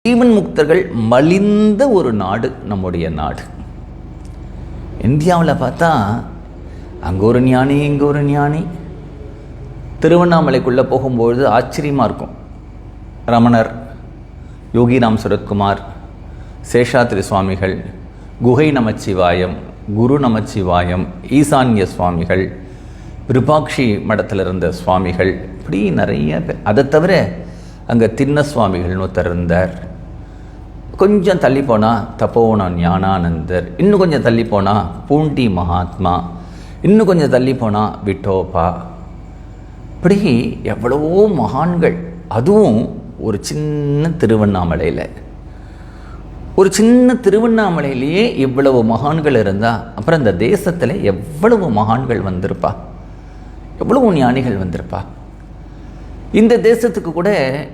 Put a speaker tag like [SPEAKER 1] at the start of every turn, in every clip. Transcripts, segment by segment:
[SPEAKER 1] ஜீவன் முக்தர்கள் மலிந்த ஒரு நாடு நம்முடைய நாடு. இந்தியாவில் பார்த்தா அங்கே ஒரு ஞானி, இங்கே ஒரு ஞானி. திருவண்ணாமலைக்குள்ளே போகும்பொழுது ஆச்சரியமாக இருக்கும். ரமணர், யோகிராம் சுரத்குமார், சேஷாத்ரி சுவாமிகள், குகை நமச்சிவாயம், குரு நமச்சிவாயம், ஈசான்ய சுவாமிகள், விருபாக்ஷி மடத்தில் இருந்த சுவாமிகள், இப்படி நிறைய பேர். அதை தவிர அங்கே திண்ண சுவாமிகள்னு ஒருத்தர் இருந்தார். கொஞ்சம் தள்ளி போனால் தபோவன ஞானானந்தர், இன்னும் கொஞ்சம் தள்ளி போனால் பூண்டி மகாத்மா, இன்னும் கொஞ்சம் தள்ளி போனால் விட்டோபா. இப்படி எவ்வளவோ மகான்கள். அதுவும் ஒரு சின்ன திருவண்ணாமலையில், ஒரு சின்ன திருவண்ணாமலையிலேயே இவ்வளவு மகான்கள் இருந்தால் அப்புறம் இந்த தேசத்தில் எவ்வளவு மகான்கள் வந்திருப்பா, எவ்வளவு ஞானிகள் வந்திருப்பா. இந்த தேசத்துக்கு கூட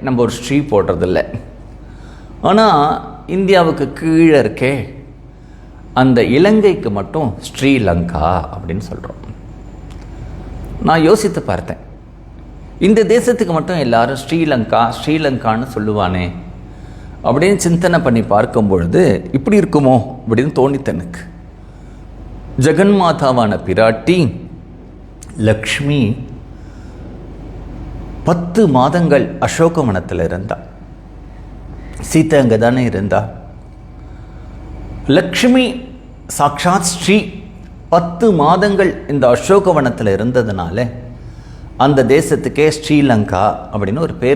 [SPEAKER 1] நம்ம ஒரு ஸ்ரீ போடுறதில்ல. ஆனால் இந்தியாவுக்கு கீழே இருக்கே அந்த இலங்கைக்கு மட்டும் ஸ்ரீலங்கா அப்படின்னு சொல்கிறோம். நான் யோசித்து பார்த்தேன், இந்த தேசத்துக்கு மட்டும் எல்லாரும் ஸ்ரீலங்கா ஸ்ரீலங்கான்னு சொல்லுவானே அப்படின்னு சிந்தனை பண்ணி பார்க்கும் பொழுது இப்படி இருக்குமோ அப்படின்னு தோணித்து எனக்கு. ஜெகன்மாதாவான பிராட்டி லக்ஷ்மி 10 மாதங்கள் அசோகவனத்தில் இருந்தா. சீதை அங்கே தானே இருந்தா. லக்ஷ்மி சாக்ஷாத் ஸ்ரீ 10 மாதங்கள் இந்த அசோகவனத்தில் இருந்ததுனால அந்த தேசத்துக்கே ஸ்ரீலங்கா அப்படின்னு ஒரு பேர்